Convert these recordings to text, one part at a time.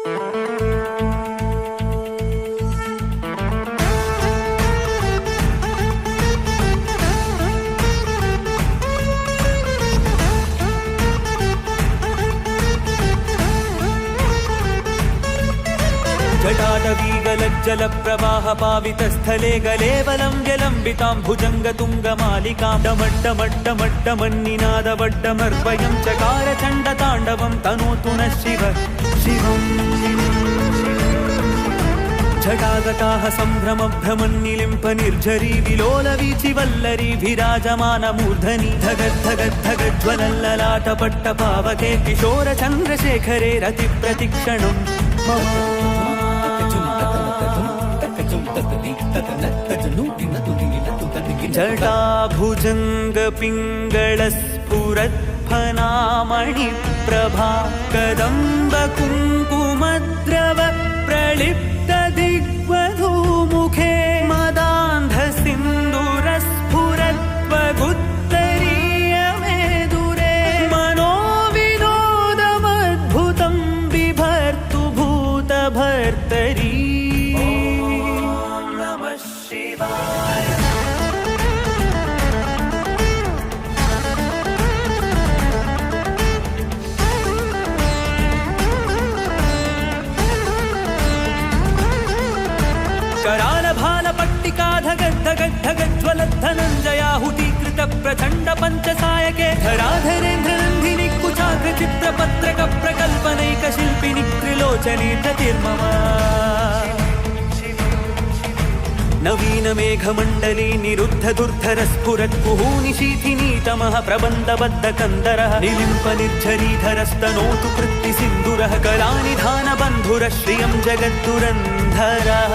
जटाटवीगलज्जलप्रवाह पावितस्थले गलेवलं जलम्बितां भुजङ्गतुङ्गमालिकां डमड्डमड्डमड्डमन्निनादवड्डमर्वयं चकार चण्डताण्डवं तनोतु नः शिवम् झटागटाः सम्भ्रमभ्रमन्निलिम्प निर्झरी विलोलवीचि वल्लरी विराजमानमूर्धनि धगद्धगद्धगज्ज्वलल्ललाटपट्टपावके किशोरचन्द्रशेखरे रतिप्रतिक्षणम् जटाभुजङ्गपिङ्गळस्फुरत्फनामणिप्रभा कदम्बकुङ्कुमद्रव प्रलिप्तदिग्वधूमुखे मदान्धसिन्दूरस्फुरत्वगुत्तरीयमेदुरे मनोविनोदमद्भुतं बिभर्तु भूतभर्तरी। करालभालपट्टिकाधगद्धगद्धगज्ज्वलद्धनञ्जयाहुतीकृत प्रचण्ड पञ्चसायके धराधरेन्द्रनन्दिनि कुचाग्रचित्रपत्रक प्रकल्पनैकशिल्पिनि त्रिलोचने धतिर्मम नवीन मेघमण्डली निरुद्ध दुर्धर स्फुरत् कुहूनिशीथिनीतमः प्रबन्धबद्धकन्दरः निलिम्प निर्झरीधरस्तनोतु कृत्तिसिन्दुरः कलानिधानबन्धुरः श्रियं जगद्दुरन्धरः।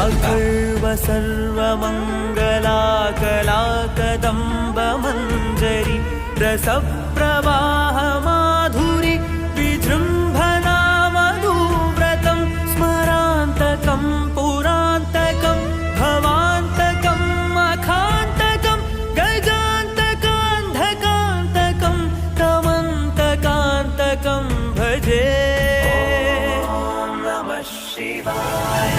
अकल्व सर्वमङ्गलाकलाकदम्बमञ्जरी रसप्रवाह माधुरी विजृम्भणा मधुव्रतं स्मरान्तकं पुरान्तकं भवान्तकं मखान्तकं गजान्तकान्धकान्तकं तमन्तकान्तकं भजे। शिवाय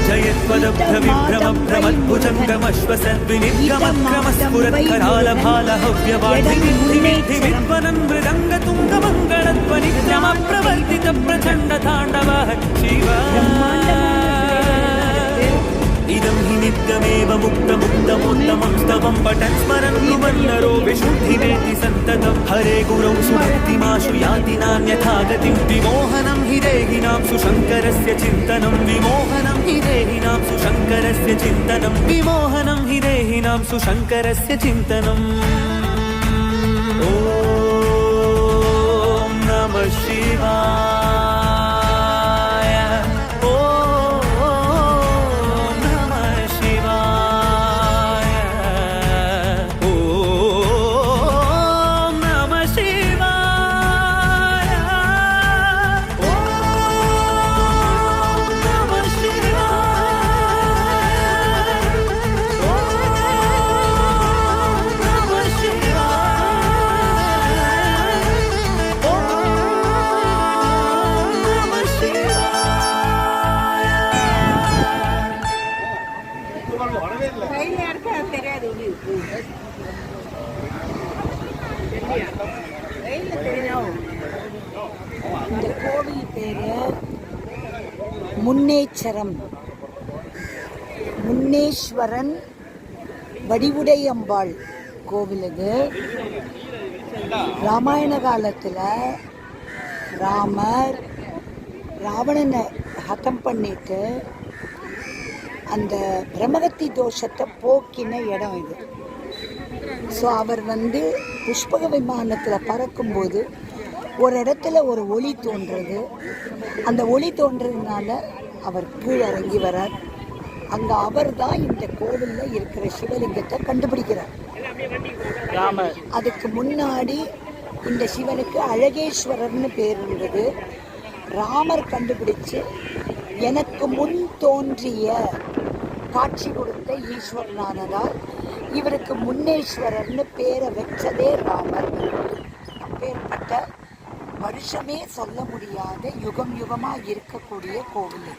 जयत्वदब्धविभ्रमभ्रमद्भुजङ्गमश्वसद्विनिर्गमक्रमस्फुरत्करालभालहव्यवाढिविद्धिविद्वनं मृदङ्गतुङ्गमङ्गलध्वनिक्रमप्रवर्तितप्रचण्डताण्डवः शिव इदं हि नित्यमेव मुक्तमुत्तमोत्तमं स्तवं पठन् स्मरन् वन्नरो विशुद्धिमेति सन्ततं हरे गुरौ सुभक्तिमाशु याति नान्यथा गतिं विमोहनं हि देहिनां सुशङ्करस्य चिन्तनं विमोहनं हि देहिनां सुशङ्करस्य चिन्तनं विमोहनं हि देहिनां सुशङ्करस्य चिन्तनम्। ॐ नमः शिवाय। இந்த கோவில் பேரு முன்னேச்சரம். முன்னேஸ்வரன் வடிவுடையம்பாள் கோவில் இது. ராமாயண காலத்தில் ராமர் ராவணனை ஹதம் பண்ணிட்டு அந்த பிரம்மகத்தி தோஷத்தை போக்கின இடம் இது. ஸோ அவர் புஷ்பக விமானத்தில் பறக்கும்போது ஒரு இடத்துல ஒரு ஒளி தோன்றுறது. அந்த ஒளி தோன்றதுனால அவர் கீழே இறங்கி வரார். அங்கே அவர் தான் இந்த கோவிலில் இருக்கிற சிவலிங்கத்தை கண்டுபிடிக்கிறார். அதுக்கு முன்னாடி இந்த சிவனுக்கு அழகேஸ்வரர்னு பேர் இருந்தது. ராமர் கண்டுபிடிச்சு எனக்கு முன் தோன்றிய காட்சி கொடுத்த ஈஸ்வரனானதால் இவருக்கு முன்னேஸ்வரர்னு பேரை வச்சதே ராமர். அப்பேற்பட்ட வருஷமே சொல்ல முடியாத யுகம் யுகமாக இருக்கக்கூடிய கோவில்.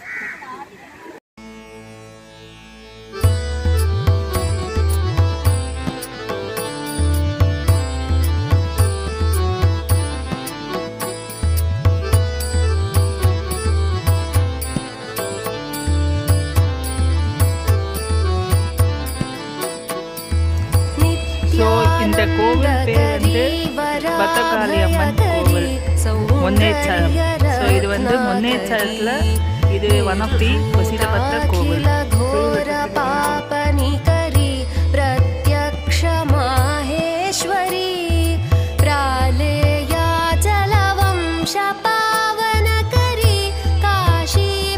இந்த கோவில் பேர் வந்து பத்திரகாளி அம்மன் கோவில் முன்னேச்சரம். ஸோ இது வந்து முன்னேச்சரத்தில் இது ஒன் ஆஃப் தி பிரசித்தப்பட்ட கோவில். பிரத்யக்ஷ மாஹேஸ்வரி பிராலேயா ஜலவம்ச பாவனகரி காஷீபுராதீஸ்வரி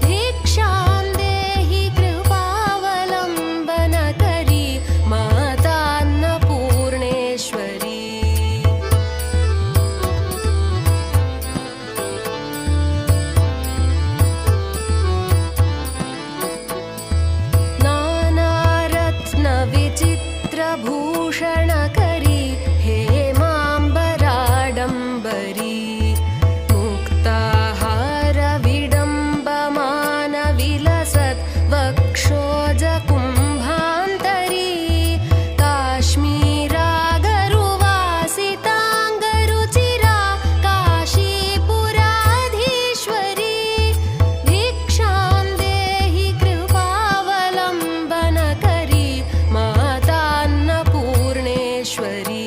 தீக்ஷாம் தேஹி கிருபாவலம்பனகரி மாதான்னபூர்ணேஸ்வரி. भूषणकरी हेमाम्बराडम्बरी मुक्ताहार विडम्बमान विलसत् वक्षोजकुम्भान्तरी काश्मीरागरुवासिताङ्गरुचिरा काशीपुराधीश्वरी दीक्षां देहि कृपावलम्बनकरी पूर्णेश्वरी.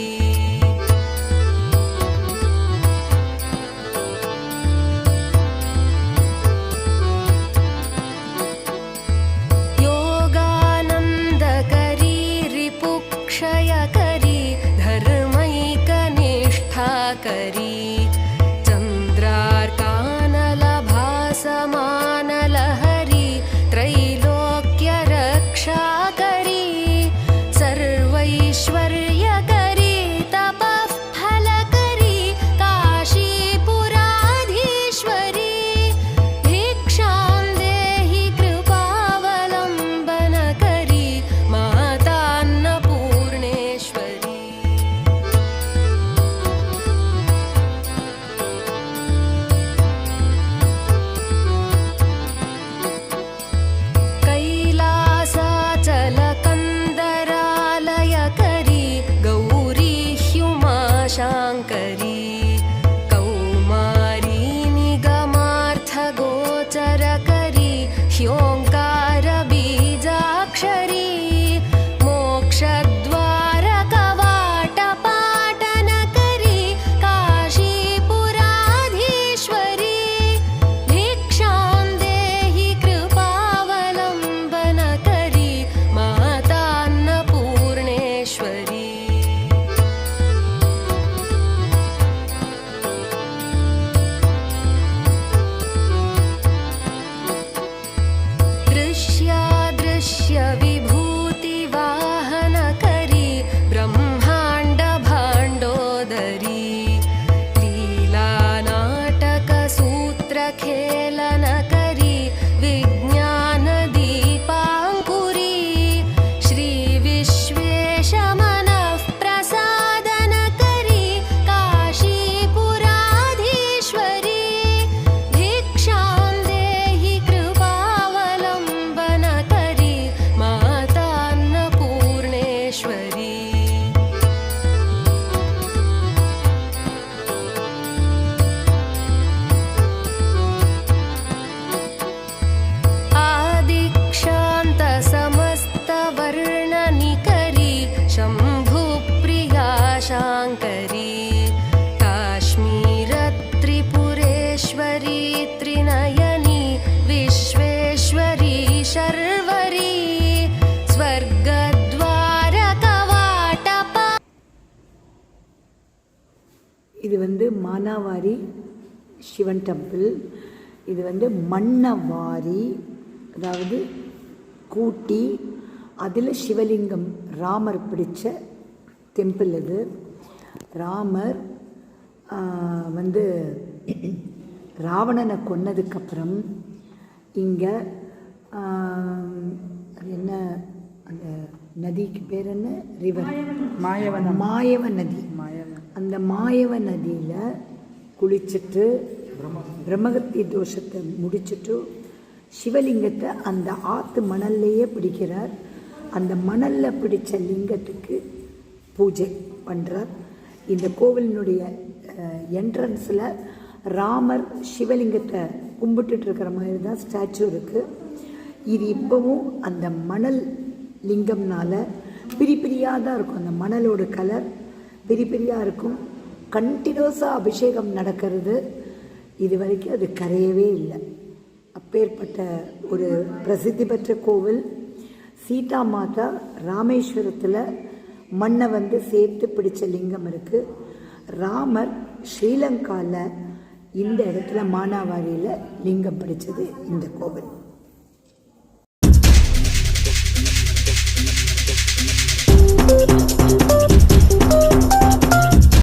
योगानन्दकरी रिपुक्षयकरी धर्मैकनिष्ठाकरी चन्द्रार्कानलभासमानलहरी त्रैलोक्यरक्षाकरी सर्वैश्वर्यकरी तपः फलकरी काशीपुराधीश्वरी दीक्षां देहि कृपावलम्बनकरी मातान्नपूर्णेश्वरी. कैलासाचलकन्दरालयकरी गौरी ह्युमाशाङ्करी कौमारी निगमार्थगोचरकरी ह्योङ्कारबीजाक्षरी मोक्षद्वारकवाटपाटनकरी काशीपुराधीश्वरी दीक्षां देहि कृपावलम्बनकरी मातान्नपूर्णेश्वरी. दृश्यादृश्यविभूतिवाहनकरी ब्रह्माण्डभाण्डोदरी लीलानाटकसूत्रखेलनकरी विज्ञानदीपाङ्कुरी श्रीविश्वेशमनः प्रसादनकरी काशीपुराधीश्वरी दीक्षां देहि कृपावलम्बनकरी मातान्नपूर्णेश्वरी. आदिक्षान्तसमस्तवर्णनिकरी शम्भुप्रिया शाङ्करी काश्मीरत्रिपुरेश्वरी त्रिनयनी विश्वेश्वरी शर्वरी स्वर्गद्वारकवाटपा. இது வந்து மானாவாரி சிவன் டெம்பிள். இது மண்ணை வாரி, அதாவது கூட்டி, அதில் சிவலிங்கம் ராமர் பிடிச்ச டெம்பிள் இது. ராமர் ராவணனை கொன்னதுக்கப்புறம் இங்கே என்ன, அந்த நதிக்கு பேர் என்ன, ரிவர் மாயவ நதி. அந்த மாயவ நதியில் குளிச்சுட்டு பிரம்மகத்தி தோஷத்தை முடிச்சுட்டு சிவலிங்கத்தை அந்த ஆற்று மணல்லையே பிடிக்கிறார். அந்த மணலில் பிடிச்ச லிங்கத்துக்கு பூஜை பண்ணுறார். இந்த கோவிலினுடைய என்ட்ரன்ஸில் ராமர் சிவலிங்கத்தை கும்பிட்டுட்டு இருக்கிற மாதிரி தான் ஸ்டாச்சு இருக்குது. இது இப்போவும் அந்த மணல் லிங்கம்னால பிரியாக தான் இருக்கும். அந்த மணலோட கலர் பிரியாக இருக்கும். கண்டினியூஸாக அபிஷேகம் நடக்கிறது. இது வரைக்கும் அது கரையவே இல்லை. அப்பேற்பட்ட ஒரு பிரசித்தி பெற்ற கோவில். சீதா மாதா ராமேஸ்வரத்தில் மண்ணை சேர்த்து பிடிச்ச லிங்கம் இருக்குது. ராமர் ஸ்ரீலங்காவில் இந்த இடத்துல மானாவாரியில் லிங்கம் பிடிச்சது இந்த கோவில்.